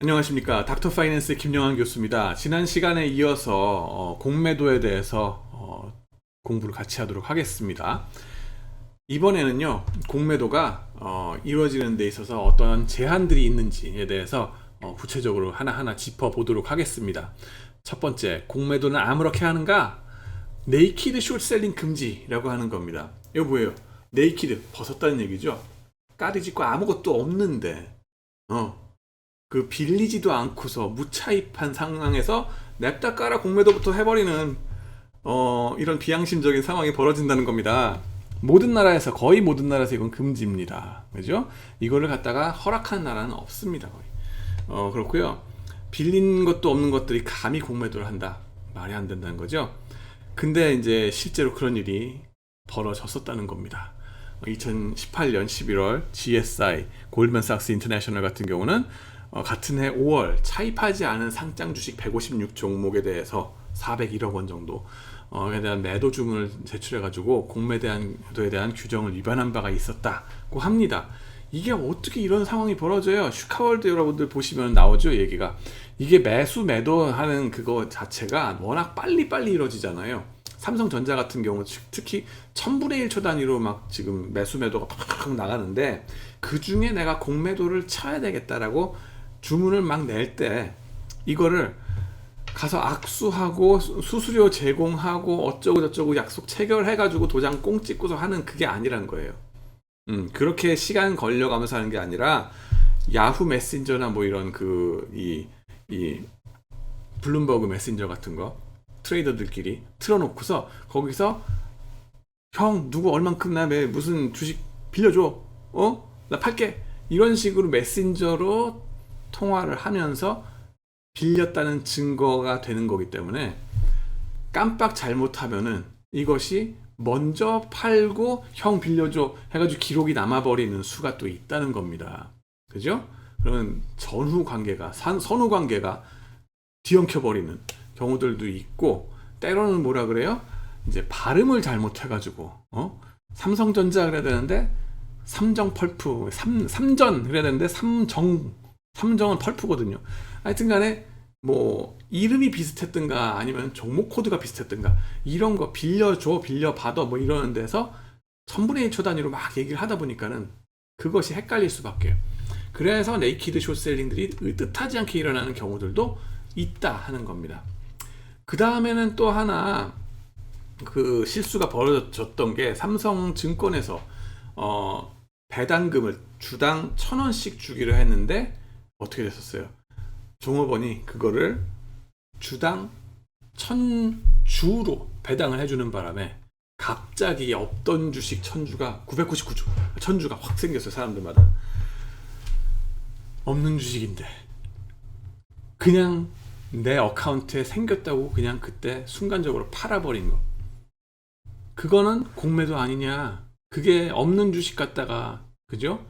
안녕하십니까. 닥터 파이낸스 김영환 교수입니다. 지난 시간에 이어서 공매도에 대해서 공부를 같이 하도록 하겠습니다. 이번에는요, 공매도가 이루어지는 데 있어서 어떤 제한들이 있는지에 대해서 구체적으로 하나하나 짚어보도록 하겠습니다. 첫 번째, 공매도는 아무렇게 하는가? 네이키드 숏셀링 금지라고 하는 겁니다. 이거 뭐예요? 네이키드, 벗었다는 얘기죠. 까디짓고 아무것도 없는데 그 빌리지도 않고서 무차입한 상황에서 냅다 깔아 공매도부터 해버리는 이런 비양심적인 상황이 벌어진다는 겁니다. 거의 모든 나라에서 이건 금지입니다. 그죠? 이거를 갖다가 허락하는 나라는 없습니다. 거의. 그렇고요. 빌린 것도 없는 것들이 감히 공매도를 한다. 말이 안 된다는 거죠. 근데 이제 실제로 그런 일이 벌어졌었다는 겁니다. 2018년 11월 GSI 골드만삭스 인터내셔널 같은 경우는 같은 해 5월 차입하지 않은 상장 주식 156종목에 대해서 401억 원 정도에 대한 매도 주문을 제출해가지고 공매도에 대한 규정을 위반한 바가 있었다고 합니다. 이게 어떻게 이런 상황이 벌어져요? 슈카월드 여러분들 보시면 나오죠, 얘기가. 이게 매수 매도하는 그거 자체가 워낙 빨리빨리 이루어지잖아요. 삼성전자 같은 경우 특히 1000분의 1초 단위로 막 지금 매수 매도가 팍팍 나가는데, 그 중에 내가 공매도를 쳐야 되겠다라고 주문을 막 낼 때 이거를 가서 악수하고 수수료 제공하고 어쩌고 저쩌고 약속 체결해가지고 도장 꽁 찍고서 하는 그게 아니란 거예요. 그렇게 시간 걸려가면서 하는 게 아니라 야후 메신저나 뭐 이런 이 블룸버그 메신저 같은 거 트레이더들끼리 틀어놓고서 거기서 형 누구 얼만큼 나 무슨 주식 빌려줘, 나 팔게, 이런 식으로 메신저로 통화를 하면서 빌렸다는 증거가 되는 거기 때문에 깜빡 잘못하면은 이것이 먼저 팔고 형 빌려줘 해가지고 기록이 남아버리는 수가 또 있다는 겁니다. 그죠? 그러면 선후 관계가 뒤엉켜버리는 경우들도 있고, 때로는 뭐라 그래요? 이제 발음을 잘못해가지고 삼성전자 그래야 되는데 삼정 펄프, 삼전 그래야 되는데 삼정은 펄프거든요. 하여튼 간에 뭐 이름이 비슷했든가 아니면 종목 코드가 비슷했든가 이런 거 빌려받아 뭐 이러는 데서 1000분의 1초 단위로 막 얘기를 하다 보니까는 그것이 헷갈릴 수밖에. 그래서 네이키드 숏셀링들이 뜻하지 않게 일어나는 경우들도 있다 하는 겁니다. 그 다음에는 또 하나 그 실수가 벌어졌던 게, 삼성증권에서 배당금을 주당 1000원씩 주기로 했는데 어떻게 됐었어요? 종업원이 그거를 주당 1000주로 배당을 해주는 바람에 갑자기 없던 주식 1000주가 확 생겼어요. 사람들마다. 없는 주식인데 그냥 내 어카운트에 생겼다고 그냥 그때 순간적으로 팔아버린 거, 그거는 공매도 아니냐? 그게 없는 주식 갖다가, 그죠?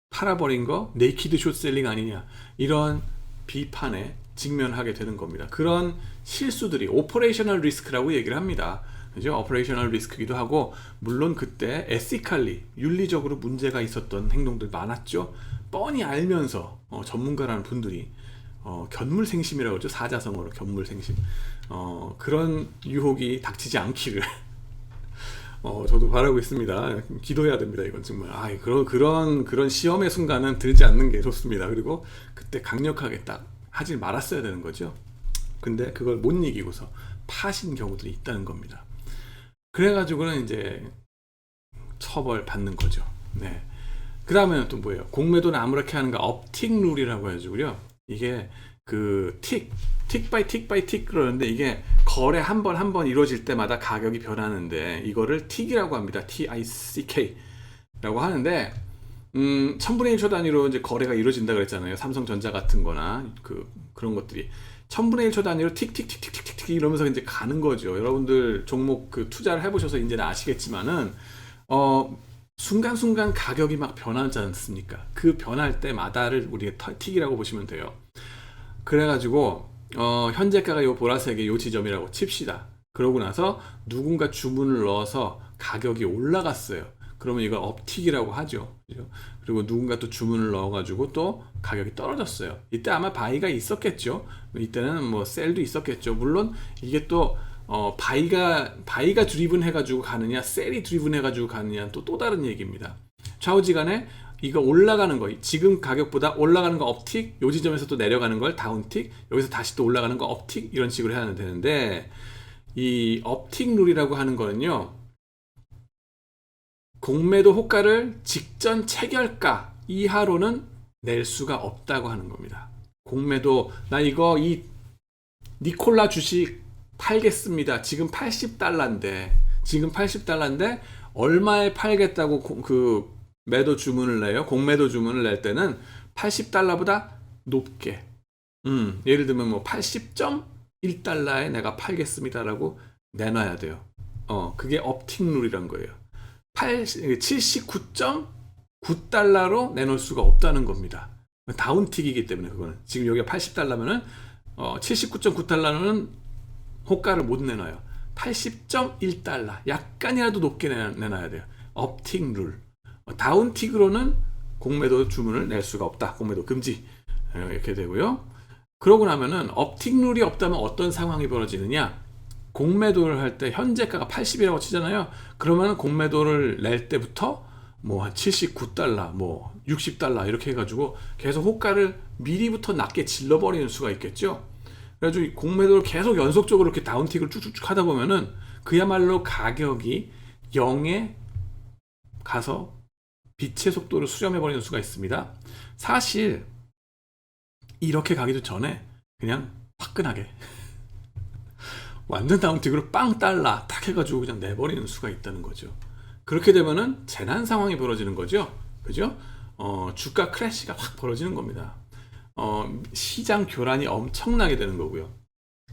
팔아버린 거 네이키드 숏셀링 아니냐? 이런 비판에 직면하게 되는 겁니다. 그런 실수들이 오퍼레이셔널 리스크라고 얘기를 합니다. 그죠? 오퍼레이셔널 리스크기도 하고, 물론 그때 에시칼리 윤리적으로 문제가 있었던 행동들 많았죠. 뻔히 알면서 전문가라는 분들이 견물생심이라고 하죠. 사자성어로 견물생심. 그런 유혹이 닥치지 않기를 저도 바라고 있습니다. 기도해야 됩니다. 이건 정말 그런 시험의 순간은 들지 않는 게 좋습니다. 그리고 그때 강력하게 딱 하질 말았어야 되는 거죠. 근데 그걸 못 이기고서 파신 경우들이 있다는 겁니다. 그래가지고는 이제 처벌 받는 거죠. 네. 그 다음에는 또 뭐예요? 공매도는 아무렇게 하는가? 업틱 룰이라고 해가지고요. 이게 그 틱 바이 틱 그러는데, 이게 거래 한 번 이루어질 때마다 가격이 변하는데 이거를 틱이라고 합니다. TICK 라고 하는데, 1000분의 1초 단위로 이제 거래가 이루어진다 그랬잖아요. 삼성전자 같은 거나 그런 것들이 1000분의 1초 단위로 틱틱틱틱틱틱 이러면서 이제 가는 거죠. 여러분들 종목 투자를 해보셔서 이제는 아시겠지만은 순간순간 가격이 막 변하지 않습니까? 그 변할 때마다를 우리가 틱이라고 보시면 돼요. 그래가지고 현재가가 요 보라색의 요 지점이라고 칩시다. 그러고 나서 누군가 주문을 넣어서 가격이 올라갔어요. 그러면 이걸 업틱이라고 하죠. 그죠? 그리고 누군가 또 주문을 넣어가지고 또 가격이 떨어졌어요. 이때 아마 바이가 있었겠죠. 이때는 뭐 셀도 있었겠죠. 물론 이게 또 바이가 드리븐 해가지고 가느냐, 셀이 드리븐 해가지고 가느냐 또 다른 얘기입니다. 좌우지간에 이거 올라가는 거, 지금 가격보다 올라가는 거 업틱, 요 지점에서 또 내려가는 걸 다운틱, 여기서 다시 또 올라가는 거 업틱, 이런 식으로 해야 되는데, 이 업틱 룰이라고 하는 거는요, 공매도 호가를 직전 체결가 이하로는 낼 수가 없다고 하는 겁니다. 공매도, 나 이거 이 니콜라 주식 팔겠습니다. 지금 80달러인데, 얼마에 팔겠다고 그 매도 주문을 내요. 공매도 주문을 낼 때는 80달러보다 높게, 예를 들면 뭐 80.1달러에 내가 팔겠습니다라고 내놔야 돼요. 그게 업틱 룰이란 거예요. 79.9달러로 내놓을 수가 없다는 겁니다. 다운틱이기 때문에 그거는. 지금 여기가 80달러면은 79.9달러는 호가를 못 내놔요. 80.1달러, 약간이라도 높게 내놔야 돼요. 업틱 룰. 다운틱으로는 공매도 주문을 낼 수가 없다. 공매도 금지. 이렇게 되고요. 그러고 나면은 업틱 룰이 없다면 어떤 상황이 벌어지느냐? 공매도를 할 때 현재가가 80이라고 치잖아요. 그러면 공매도를 낼 때부터 뭐 한 79달러, 뭐 60달러 이렇게 해가지고 계속 호가를 미리부터 낮게 질러버리는 수가 있겠죠. 그래가지고 이 공매도를 계속 연속적으로 이렇게 다운틱을 쭉쭉쭉 하다 보면은 그야말로 가격이 0에 가서 빛의 속도를 수렴해버리는 수가 있습니다. 사실 이렇게 가기도 전에 그냥 화끈하게 완전 다운틱으로 빵 달러 딱 해가지고 그냥 내버리는 수가 있다는 거죠. 그렇게 되면은 재난 상황이 벌어지는 거죠. 그죠? 주가 크래시가 확 벌어지는 겁니다. 시장 교란이 엄청나게 되는 거고요.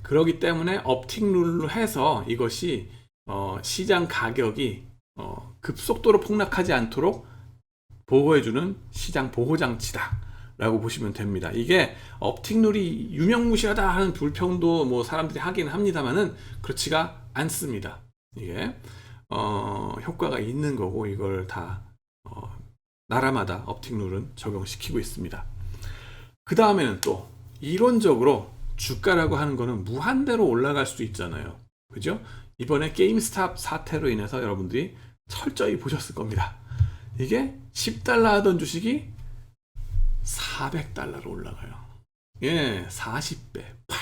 그렇기 때문에 업틱 룰로 해서 이것이 시장 가격이 급속도로 폭락하지 않도록 보호해주는 시장 보호장치다 라고 보시면 됩니다. 이게 업틱 룰이 유명무실하다 하는 불평도 뭐 사람들이 하긴 합니다만은 그렇지가 않습니다. 이게 효과가 있는 거고 이걸 다 나라마다 업틱 룰은 적용시키고 있습니다. 그 다음에는 또 이론적으로 주가라고 하는 거는 무한대로 올라갈 수도 있잖아요. 그죠? 이번에 게임스탑 사태로 인해서 여러분들이 철저히 보셨을 겁니다. 이게 10달러 하던 주식이 400달러로 올라가요. 예, 40배. 팍.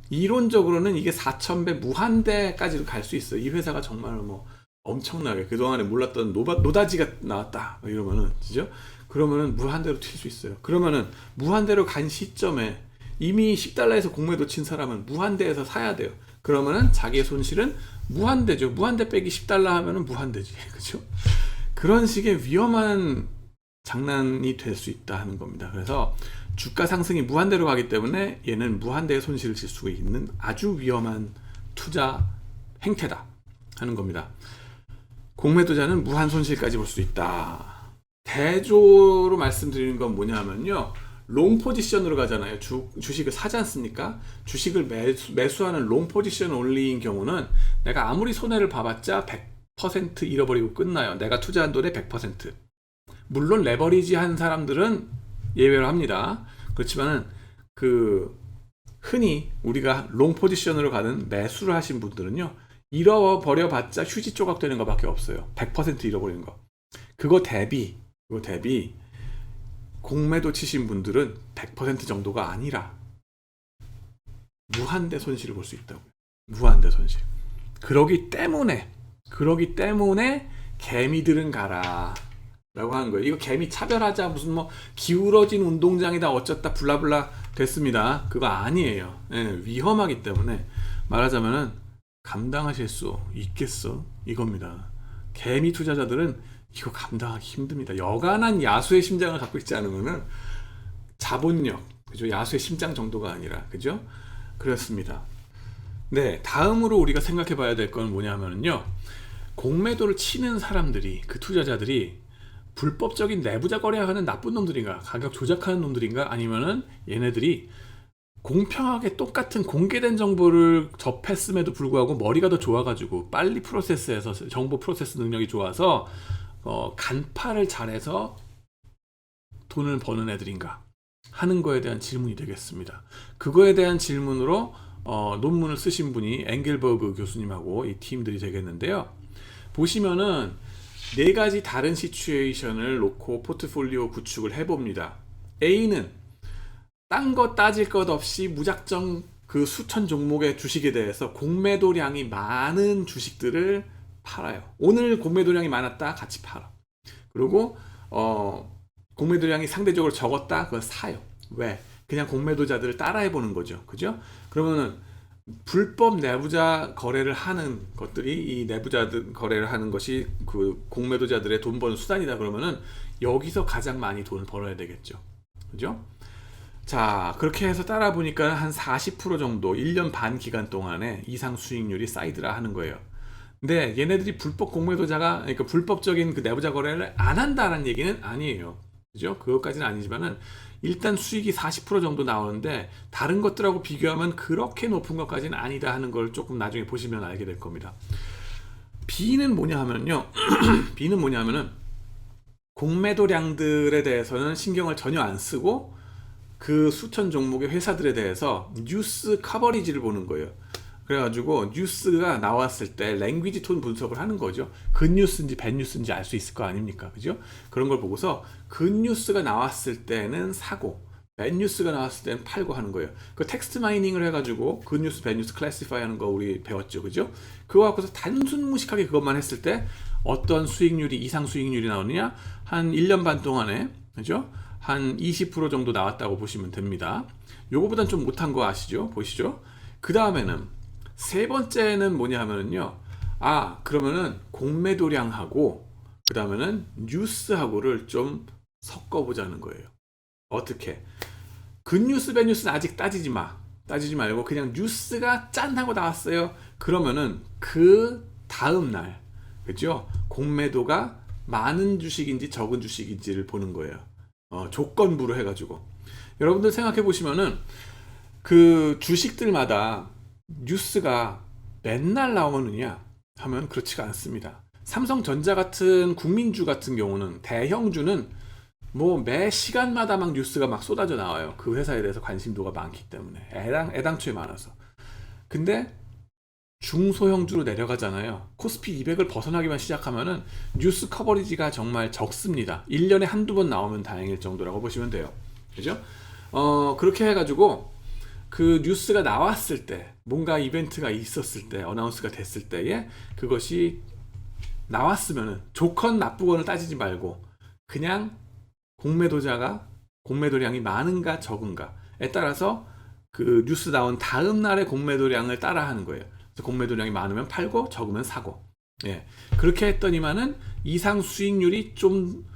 이론적으로는 이게 4000배 무한대까지도 갈 수 있어요. 이 회사가 정말 뭐 엄청나게 그동안에 몰랐던 노다지가 나왔다. 이러면은, 그죠? 그러면은 무한대로 튈 수 있어요. 그러면은 무한대로 간 시점에 이미 10달러에서 공매도 친 사람은 무한대에서 사야 돼요. 그러면은 자기의 손실은 무한대죠. 무한대 빼기 10달러 하면은 무한대지. 그죠? 그런 식의 위험한 장난이 될 수 있다 하는 겁니다. 그래서 주가 상승이 무한대로 가기 때문에 얘는 무한대의 손실을 질 수 있는 아주 위험한 투자 행태다 하는 겁니다. 공매도자는 무한 손실까지 볼 수 있다. 대조로 말씀드리는 건 뭐냐면요. 롱 포지션으로 가잖아요. 주식을 사지 않습니까? 주식을 매수하는 롱 포지션 올리인 경우는 내가 아무리 손해를 봐봤자 100% 잃어버리고 끝나요. 내가 투자한 돈의 100%. 물론 레버리지 한 사람들은 예외로 합니다. 그렇지만은 흔히 우리가 롱 포지션으로 가는 매수를 하신 분들은요. 잃어버려봤자 휴지 조각 되는 것밖에 없어요. 100% 잃어버리는 거. 그거 대비 공매도 치신 분들은 100% 정도가 아니라 무한대 손실을 볼 수 있다고요. 무한대 손실. 그러기 때문에 개미들은 가라 라고 하는 거예요. 이거 개미 차별하자 무슨 뭐 기울어진 운동장이다 어쩌다 블라블라 됐습니다. 그거 아니에요. 예, 위험하기 때문에 말하자면은 감당하실 수 있겠어 이겁니다. 개미 투자자들은 이거 감당하기 힘듭니다. 여간한 야수의 심장을 갖고 있지 않으면은 자본력, 그죠? 야수의 심장 정도가 아니라, 그죠? 그렇습니다. 네, 다음으로 우리가 생각해 봐야 될 건 뭐냐면요. 공매도를 치는 사람들이, 그 투자자들이 불법적인 내부자 거래하는 나쁜 놈들인가, 가격 조작하는 놈들인가, 아니면은 얘네들이 공평하게 똑같은 공개된 정보를 접했음에도 불구하고 머리가 더 좋아가지고 빨리 프로세스해서 정보 프로세스 능력이 좋아서 간파를 잘해서 돈을 버는 애들인가 하는 거에 대한 질문이 되겠습니다. 그거에 대한 질문으로 논문을 쓰신 분이 앵겔버그 교수님하고 이 팀들이 되겠는데요. 보시면은 네 가지 다른 시츄에이션을 놓고 포트폴리오 구축을 해봅니다. A는 딴 거 따질 것 없이 무작정 그 수천 종목의 주식에 대해서 공매도량이 많은 주식들을 팔아요. 오늘 공매도량이 많았다, 같이 팔아. 그리고 공매도량이 상대적으로 적었다, 그걸 사요. 왜? 그냥 공매도자들을 따라해보는 거죠. 그죠? 그러면은 불법 내부자 거래를 하는 것들이, 이 내부자들 거래를 하는 것이 그 공매도자들의 돈 버는 수단이다 그러면은 여기서 가장 많이 돈을 벌어야 되겠죠. 그죠? 자, 그렇게 해서 따라 보니까 한 40% 정도 1년 반 기간 동안에 이상 수익률이 쌓이더라 하는 거예요. 근데 얘네들이 불법 공매도자가, 그러니까 불법적인 그 내부자 거래를 안 한다는 얘기는 아니에요. 그죠? 그것까지는 아니지만은 일단 수익이 40% 정도 나오는데 다른 것들하고 비교하면 그렇게 높은 것까지는 아니다 하는 걸 조금 나중에 보시면 알게 될 겁니다. B는 뭐냐 하면요. B는 뭐냐 하면은 공매도량들에 대해서는 신경을 전혀 안 쓰고 그 수천 종목의 회사들에 대해서 뉴스 커버리지를 보는 거예요. 그래가지고 뉴스가 나왔을 때 랭귀지 톤 분석을 하는 거죠. 굿뉴스인지 배뉴스인지 알 수 있을 거 아닙니까? 그죠? 그런 걸 보고서 굿뉴스가 나왔을 때는 사고, 배뉴스가 나왔을 때는 팔고 하는 거예요. 그 텍스트 마이닝을 해가지고 굿뉴스, 배뉴스 클래시파이 하는 거 우리 배웠죠. 그죠? 그거 갖고서 단순 무식하게 그것만 했을 때 어떤 수익률이, 이상 수익률이 나오느냐? 한 1년 반 동안에, 그죠? 한 20% 정도 나왔다고 보시면 됩니다. 요거보단 좀 못한 거 아시죠? 보시죠. 그 다음에는 세 번째는 뭐냐 하면은요. 그러면은 공매도량하고 그 다음에는 뉴스하고를 좀 섞어보자는 거예요. 어떻게? 굿뉴스, 배뉴스는 아직 따지지 마. 따지지 말고 그냥 뉴스가 짠 하고 나왔어요. 그러면은 그 다음 날, 그죠? 공매도가 많은 주식인지 적은 주식인지를 보는 거예요. 조건부로 해가지고. 여러분들 생각해 보시면은 그 주식들마다 뉴스가 맨날 나오느냐 하면 그렇지가 않습니다. 삼성전자 같은 국민주 같은 경우는, 대형주는 뭐 매 시간마다 막 뉴스가 막 쏟아져 나와요. 그 회사에 대해서 관심도가 많기 때문에 애당초에 많아서. 근데 중소형주로 내려가잖아요. 코스피 200을 벗어나기만 시작하면은 뉴스 커버리지가 정말 적습니다. 1년에 한두 번 나오면 다행일 정도라고 보시면 돼요. 그죠? 그렇게 해가지고 그 뉴스가 나왔을 때, 뭔가 이벤트가 있었을 때, 어나운스가 됐을 때에 그것이 나왔으면은 좋건 나쁘건을 따지지 말고 그냥 공매도자가 공매도량이 많은가 적은가에 따라서 그 뉴스 나온 다음 날의 공매도량을 따라 하는 거예요. 공매도량이 많으면 팔고 적으면 사고. 예. 그렇게 했더니만은 이상 수익률이 좀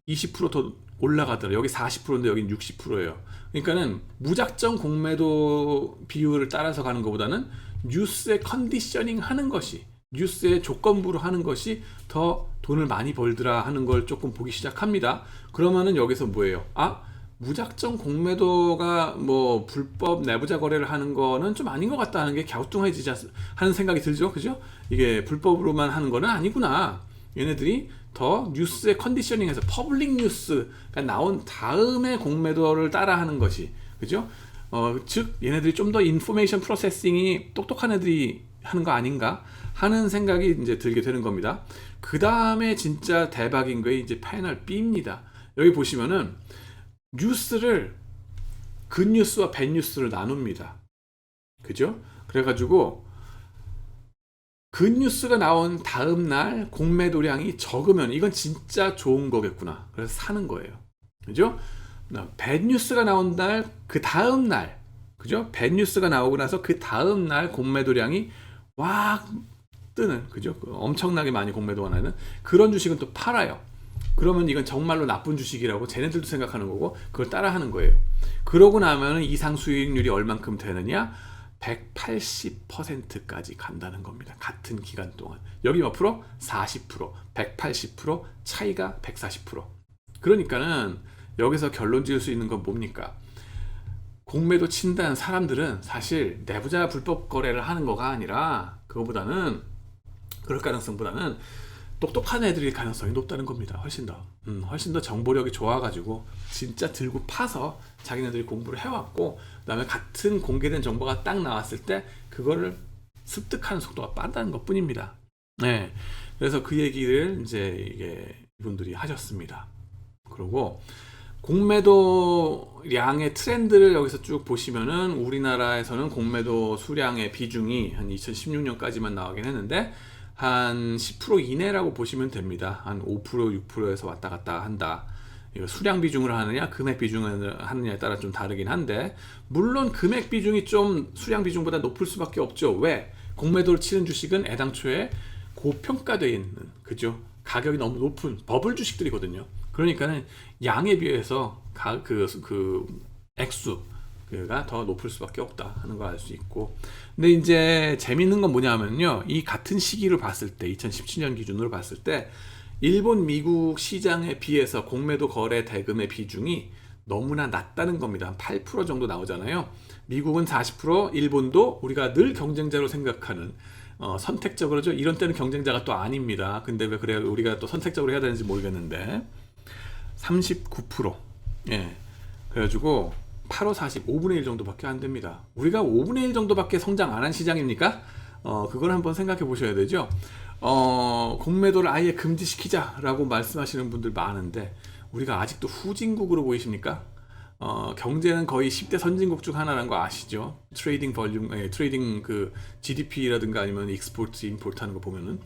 20% 더 올라가더라고요. 여기 40%인데 여긴 60%예요. 그러니까는 무작정 공매도 비율을 따라서 가는 것보다는 뉴스의 컨디셔닝 하는 것이, 뉴스의 조건부로 하는 것이 더 돈을 많이 벌더라 하는 걸 조금 보기 시작합니다. 그러면은 여기서 뭐예요? 무작정 공매도가 뭐 불법 내부자 거래를 하는 거는 좀 아닌 것 같다 하는 게 갸우뚱해지지 하는 생각이 들죠. 그죠? 이게 불법으로만 하는 거는 아니구나. 얘네들이 더 뉴스의 컨디셔닝에서 퍼블릭 뉴스가 나온 다음에 공매도를 따라하는 것이, 그죠? 즉 얘네들이 좀 더 인포메이션 프로세싱이 똑똑한 애들이 하는 거 아닌가 하는 생각이 이제 들게 되는 겁니다. 그 다음에 진짜 대박인 게 이제 패널 B입니다. 여기 보시면은 뉴스를 굿뉴스와 배뉴스를 나눕니다. 그죠? 그래가지고 굿뉴스가 나온 다음 날 공매도량이 적으면 이건 진짜 좋은 거겠구나. 그래서 사는 거예요. 그죠? 배뉴스가 나온 날, 그 다음 날, 그죠? 배뉴스가 나오고 나서 그 다음 날 공매도량이 와 뜨는, 그죠? 엄청나게 많이 공매도가 나는 그런 주식은 또 팔아요. 그러면 이건 정말로 나쁜 주식이라고 쟤네들도 생각하는 거고 그걸 따라하는 거예요. 그러고 나면 이상 수익률이 얼만큼 되느냐? 180%까지 간다는 겁니다. 같은 기간 동안. 여기 몇 프로? 40%, 180%, 차이가 140%. 그러니까는 여기서 결론 지을 수 있는 건 뭡니까? 공매도 친다는 사람들은 사실 내부자 불법 거래를 하는 거가 아니라 그거보다는 그럴 가능성보다는 똑똑한 애들일 가능성이 높다는 겁니다. 훨씬 더 정보력이 좋아가지고 진짜 들고 파서 자기네들이 공부를 해왔고, 그다음에 같은 공개된 정보가 딱 나왔을 때 그거를 습득하는 속도가 빠르다는 것뿐입니다. 네, 그래서 그 얘기를 이제 이분들이 하셨습니다. 그리고 공매도량의 트렌드를 여기서 쭉 보시면은 우리나라에서는 공매도 수량의 비중이 한 2016년까지만 나오긴 했는데 한 10% 이내라고 보시면 됩니다. 한 5%, 6%에서 왔다 갔다 한다. 이거 수량 비중을 하느냐 금액 비중을 하느냐에 따라 좀 다르긴 한데, 물론 금액 비중이 좀 수량 비중보다 높을 수밖에 없죠. 왜? 공매도를 치는 주식은 애당초에 고평가되어 있는, 그죠? 가격이 너무 높은 버블 주식들이거든요. 그러니까는 양에 비해서 액수가 더 높을 수밖에 없다 하는 걸 알 수 있고, 근데 이제 재밌는 건 뭐냐면요, 이 같은 시기를 봤을 때 2017년 기준으로 봤을 때 일본, 미국 시장에 비해서 공매도 거래 대금의 비중이 너무나 낮다는 겁니다. 한 8% 정도 나오잖아요. 미국은 40%, 일본도 우리가 늘 경쟁자로 생각하는 선택적으로죠. 이런 때는 경쟁자가 또 아닙니다. 근데 왜 그래 우리가 또 선택적으로 해야 되는지 모르겠는데 39%. 예. 그래가지고 8호 40, 5분의 1 정도밖에 안 됩니다. 우리가 5분의 1 정도밖에 성장 안 한 시장입니까? 그걸 한번 생각해 보셔야 되죠. 공매도를 아예 금지시키자라고 말씀하시는 분들 많은데 우리가 아직도 후진국으로 보이십니까? 경제는 거의 10대 선진국 중 하나라는 거 아시죠? 트레이딩 볼륨, 트레이딩 그 GDP라든가 아니면 익스포트, 임포트 하는 거 보면은,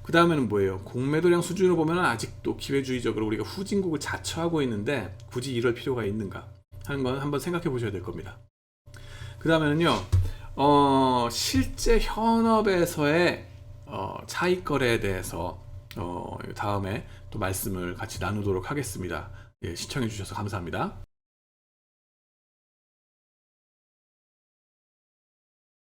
그 다음에는 뭐예요? 공매도량 수준으로 보면은 아직도 기회주의적으로 우리가 후진국을 자처하고 있는데 굳이 이럴 필요가 있는가 하는 건 한번 생각해 보셔야 될 겁니다. 그 다음에는요, 실제 현업에서의 차익 거래에 대해서 다음에 또 말씀을 같이 나누도록 하겠습니다. 예, 시청해 주셔서 감사합니다.